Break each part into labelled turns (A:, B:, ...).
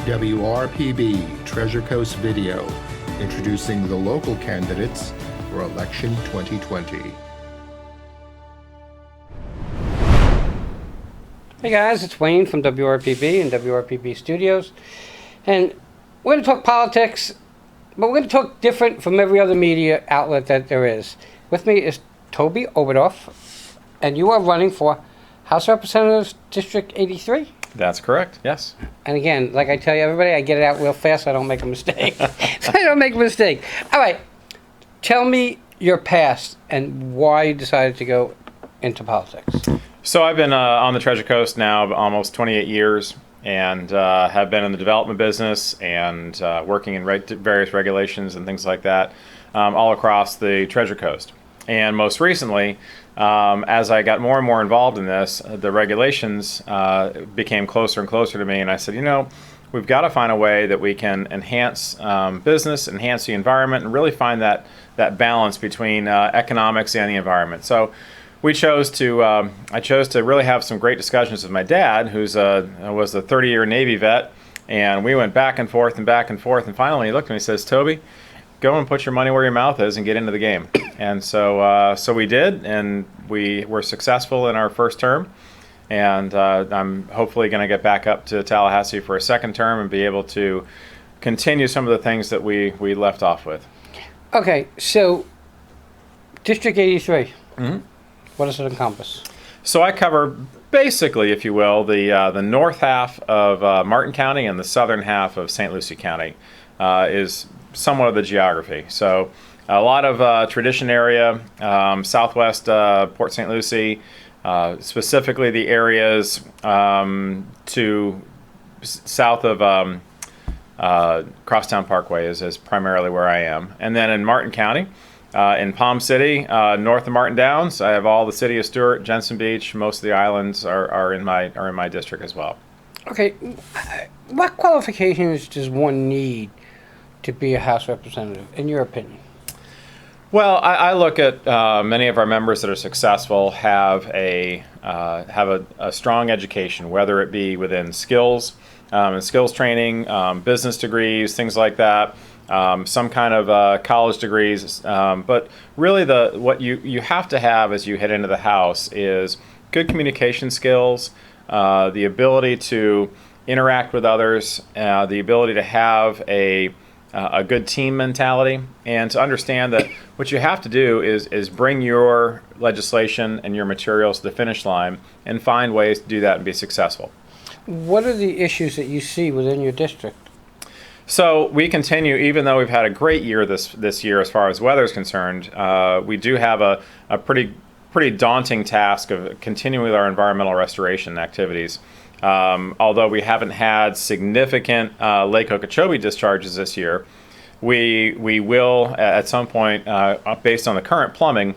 A: WRPB Treasure Coast Video, introducing the local candidates for election 2020.
B: Hey guys, it's Wayne from WRPB and WRPB Studios, and we're going to talk politics, but we're going to talk different from every other media outlet that there is. With me is Toby Overdorf, and you are running for House Representatives District 83?
C: That's correct, yes.
B: And again, like I tell you, everybody, I get it out real fast so I don't make a mistake. So I don't make a mistake. All right, tell me your past and why you decided to go into politics.
C: So I've been on the Treasure Coast now almost 28 years and have been in the development business and working in various regulations and things like that all across the Treasure Coast. And most recently, as I got more and more involved in this, the regulations became closer and closer to me, and I said, we've got to find a way that we can enhance business, enhance the environment, and really find that balance between economics and the environment. So I chose to really have some great discussions with my dad, was a 30-year Navy vet, and we went back and forth, and finally he looked at me and says, Toby, go and put your money where your mouth is and get into the game. And so we did, and we were successful in our first term, and I'm hopefully going to get back up to Tallahassee for a second term and be able to continue some of the things that we left off with.
B: Okay, so District 83. Mm-hmm. What does it encompass?
C: So I cover basically, if you will, the north half of Martin County and the southern half of St. Lucie County is somewhat of the geography. So a lot of tradition area, southwest Port St. Lucie, specifically the areas to south of Crosstown Parkway is primarily where I am. And then in Martin County, in Palm City, north of Martin Downs, I have all the city of Stewart, Jensen Beach. Most of the islands are in my district as well.
B: Okay, what qualifications does one need to be a House representative, in your opinion?
C: Well, I look at many of our members that are successful have a strong education, whether it be within skills and skills training, business degrees, things like that. Some kind of college degrees, but really what you have to have as you head into the House is good communication skills, the ability to interact with others, the ability to have a good team mentality, and to understand that what you have to do is bring your legislation and your materials to the finish line and find ways to do that and be successful.
B: What are the issues that you see within your district?
C: So we continue, even though we've had a great year this year as far as weather is concerned, we do have a pretty daunting task of continuing with our environmental restoration activities. Although we haven't had significant Lake Okeechobee discharges this year, we will at some point, based on the current plumbing,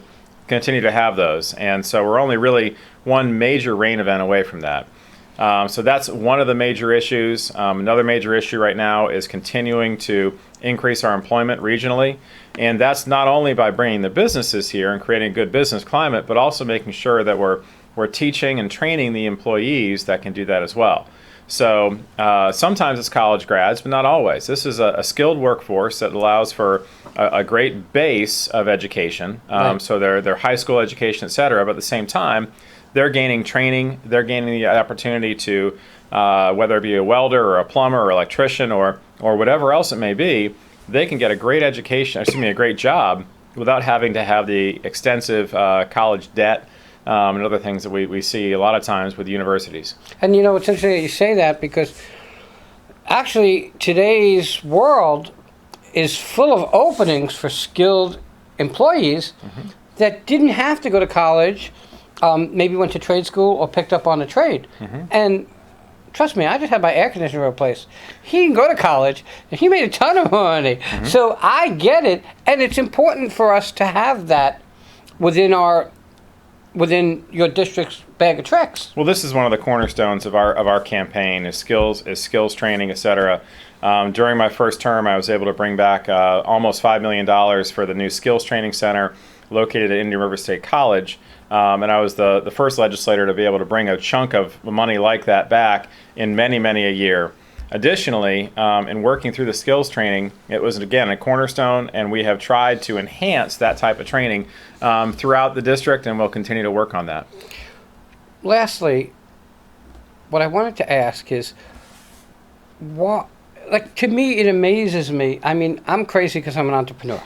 C: continue to have those. And so we're only really one major rain event away from that. So that's one of the major issues. Another major issue right now is continuing to increase our employment regionally. And that's not only by bringing the businesses here and creating a good business climate, but also making sure that we're teaching and training the employees that can do that as well. So sometimes it's college grads, but not always. This is a skilled workforce that allows for a great base of education. Right. So their high school education, et cetera, but at the same time, they're gaining training, they're gaining the opportunity to, whether it be a welder or a plumber or electrician or whatever else it may be, they can get a great education, a great job without having to have the extensive college debt and other things that we see a lot of times with universities. And
B: it's interesting that you say that, because actually today's world is full of openings for skilled employees mm-hmm. that didn't have to go to college, maybe went to trade school or picked up on a trade. Mm-hmm. And trust me, I just had my air conditioner replaced. He didn't go to college, and he made a ton of money. Mm-hmm. So I get it, and it's important for us to have that within your district's bag of tricks.
C: Well, this is one of the cornerstones of our campaign is skills training, etc. During my first term, I was able to bring back almost $5 million for the new skills training center located at Indian River State College. And I was the first legislator to be able to bring a chunk of money like that back in many, many a year. Additionally, in working through the skills training, it was, again, a cornerstone, and we have tried to enhance that type of training throughout the district, and we'll continue to work on that.
B: Lastly, what I wanted to ask is, what, like, to me, it amazes me. I mean, I'm crazy because I'm an entrepreneur,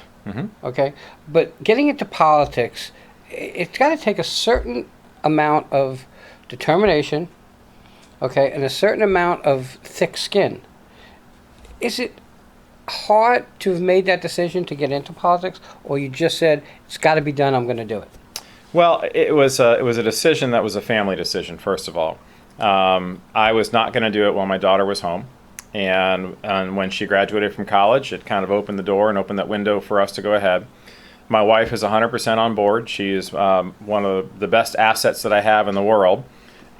B: okay? But getting into politics, it's got to take a certain amount of determination, okay, and a certain amount of thick skin. Is it hard to have made that decision to get into politics, or you just said, it's got to be done, I'm going to do it?
C: Well, it was a decision that was a family decision, first of all. I was not going to do it while my daughter was home. And when she graduated from college, it kind of opened the door and opened that window for us to go ahead. My wife is 100% on board. She is one of the best assets that I have in the world.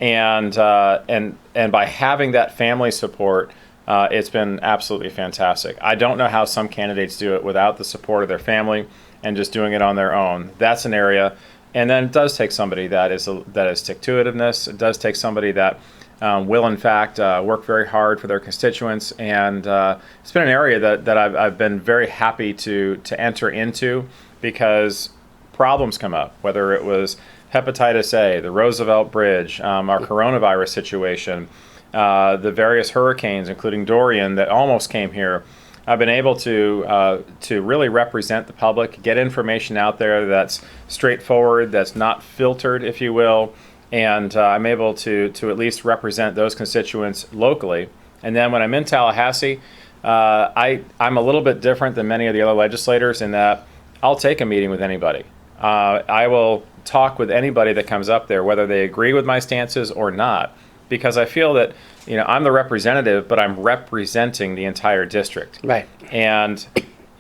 C: And by having that family support, it's been absolutely fantastic. I don't know how some candidates do it without the support of their family and just doing it on their own. That's an area. And then it does take somebody that is stick-to-itiveness. It does take somebody that will, in fact, work very hard for their constituents. And it's been an area that I've been very happy to enter into, because problems come up, whether it was hepatitis A, the Roosevelt Bridge, our coronavirus situation, the various hurricanes, including Dorian, that almost came here. I've been able to really represent the public, get information out there that's straightforward, that's not filtered, if you will, and I'm able to at least represent those constituents locally. And then when I'm in Tallahassee, I'm a little bit different than many of the other legislators in that I'll take a meeting with anybody. I will talk with anybody that comes up there, whether they agree with my stances or not, because I feel that, you know, I'm the representative, but I'm representing the entire district.
B: Right.
C: And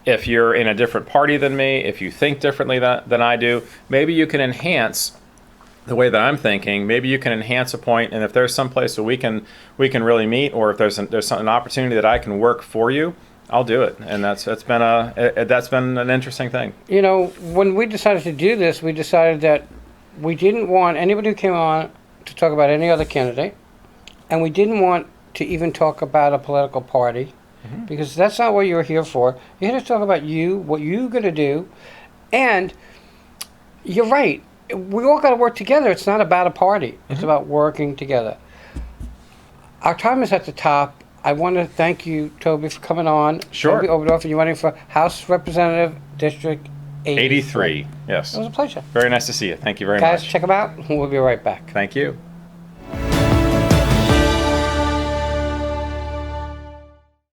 C: if you're in a different party than me, if you think differently than I do, maybe you can enhance the way that I'm thinking. Maybe you can enhance a point, and if there's some place where we can really meet, or if there's an opportunity that I can work for you, I'll do it. And that's been an interesting thing.
B: You know, when we decided to do this, we decided that we didn't want anybody who came on to talk about any other candidate, and we didn't want to even talk about a political party, because that's not what you're here for. You're here to talk about you, what you're going to do, and you're right. We all got to work together. It's not about a party. It's about working together. Our time is at the top. I want to thank you, Toby, for coming on.
C: Sure.
B: Toby Overdorf, and you're running for House Representative District 83.
C: 83, yes.
B: It was a pleasure.
C: Very nice to see you. Thank you very
B: Guys,
C: much.
B: check them out. We'll be right back.
C: Thank you.